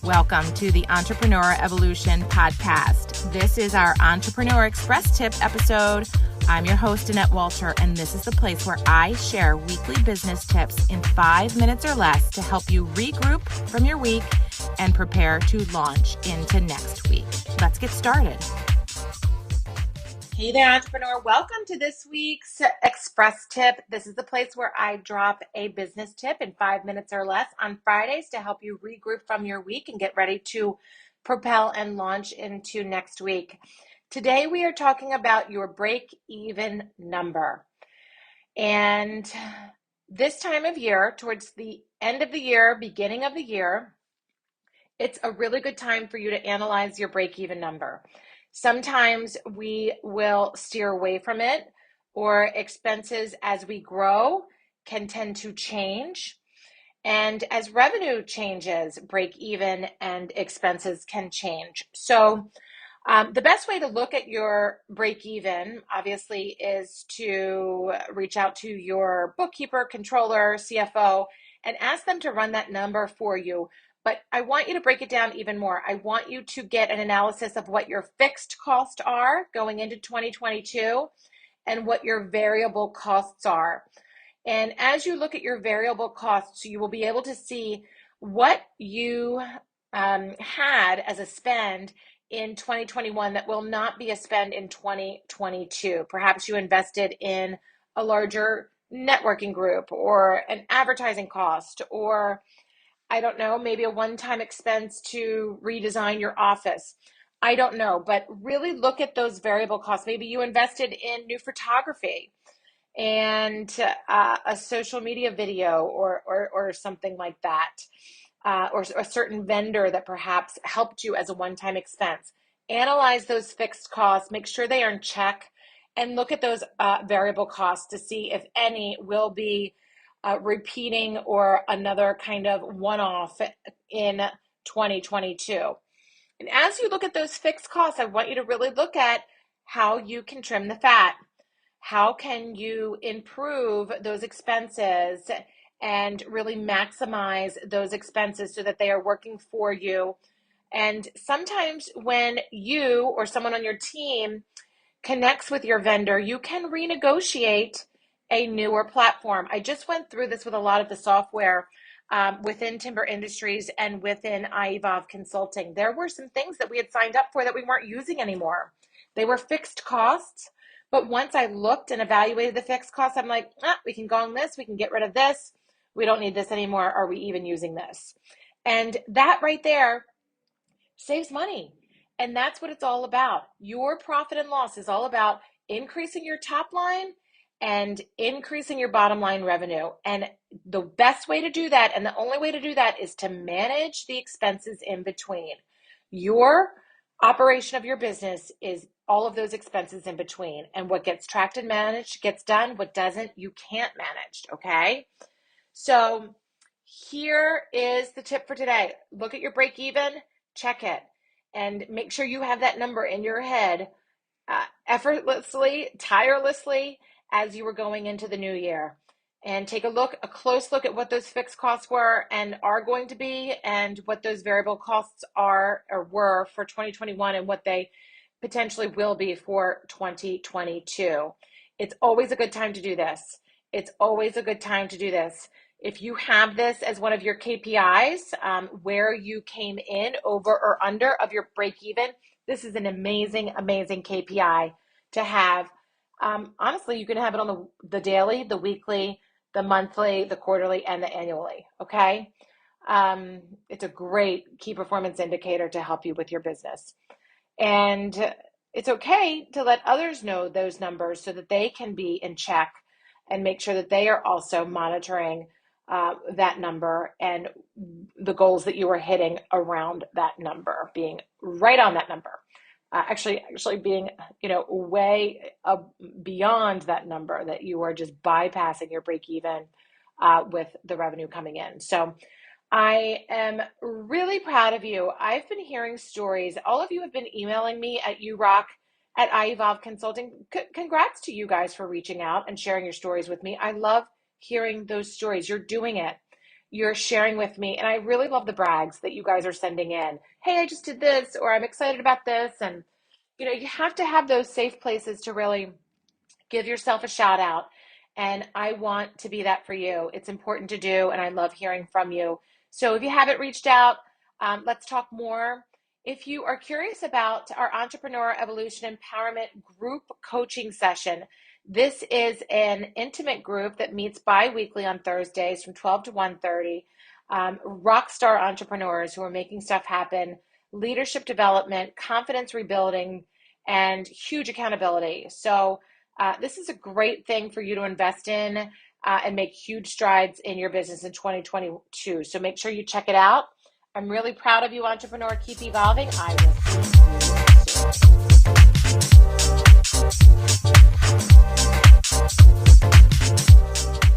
Welcome to the Entrepreneur Evolution Podcast. This is our Entrepreneur Express Tip episode. I'm your host, Annette Walter, and this is the place where I share weekly business tips in 5 minutes or less to help you regroup from your week and prepare to launch into next week. Let's get started. Hey there, entrepreneur. Welcome to this week's Express Tip. This is the place where I drop a business tip in 5 minutes or less on Fridays to help you regroup from your week and get ready to propel and launch into next week. Today, we are talking about your break-even number. And this time of year, towards the end of the year, beginning of the year, it's a really good time for you to analyze your break-even number. Sometimes we will steer away from it, or expenses as we grow can tend to change. And as revenue changes, break even and expenses can change. So the best way to look at your break even, obviously, is to reach out to your bookkeeper, controller, CFO, and ask them to run that number for you. But I want you to break it down even more. I want you to get an analysis of what your fixed costs are going into 2022 and what your variable costs are. And as you look at your variable costs, you will be able to see what you had as a spend in 2021 that will not be a spend in 2022. Perhaps you invested in a larger networking group or an advertising cost, or I don't know, maybe a one-time expense to redesign your office. I don't know, but really look at those variable costs. Maybe you invested in new photography and a social media video or something like that, or a certain vendor that perhaps helped you as a one-time expense. Analyze those fixed costs, make sure they are in check, and look at those variable costs to see if any will be repeating or another kind of one-off in 2022. And as you look at those fixed costs, I want you to really look at how you can trim the fat. How can you improve those expenses and really maximize those expenses so that they are working for you? And sometimes when you or someone on your team connects with your vendor, you can renegotiate a newer platform. I just went through this with a lot of the software within Timber Industries and within iEvolve Consulting. There were some things that we had signed up for that we weren't using anymore. They were fixed costs, but once I looked and evaluated the fixed costs, I'm like, we can go on this, we can get rid of this. We don't need this anymore. Are we even using this? And that right there saves money. And that's what it's all about. Your profit and loss is all about increasing your top line and increasing your bottom line revenue. And the best way to do that, and the only way to do that, is to manage the expenses in between. Your operation of your business is all of those expenses in between. And what gets tracked and managed gets done. What doesn't, you can't manage, okay? So here is the tip for today. Look at your break even. Check it and make sure you have that number in your head effortlessly, tirelessly as you were going into the new year. And take a close look at what those fixed costs were and are going to be, and what those variable costs are or were for 2021 and what they potentially will be for 2022. It's always a good time to do this. It's always a good time to do this. If you have this as one of your KPIs, where you came in over or under of your break even, this is an amazing, amazing KPI to have. Honestly, you can have it on the daily, the weekly, the monthly, the quarterly, and the annually, okay? It's a great key performance indicator to help you with your business. And it's okay to let others know those numbers so that they can be in check and make sure that they are also monitoring that number and the goals that you are hitting around that number, being right on that number. Actually being, way beyond that number, that you are just bypassing your break even with the revenue coming in. So I am really proud of you. I've been hearing stories. All of you have been emailing me at urock at iEvolve Consulting. Congrats to you guys for reaching out and sharing your stories with me. I love hearing those stories. You're doing it. you're sharing with me. And I really love the brags that you guys are sending in. Hey, I just did this, or I'm excited about this. And, you have to have those safe places to really give yourself a shout out. And I want to be that for you. It's important to do, and I love hearing from you. So if you haven't reached out, let's talk more. If you are curious about our Entrepreneur Evolution Empowerment Group Coaching Session, this is an intimate group that meets bi-weekly on Thursdays from 12 to 1:30. Rock star entrepreneurs who are making stuff happen, leadership development, confidence rebuilding, and huge accountability. So this is a great thing for you to invest in and make huge strides in your business in 2022. So make sure you check it out. I'm really proud of you, entrepreneur. Keep evolving. I will see you soon.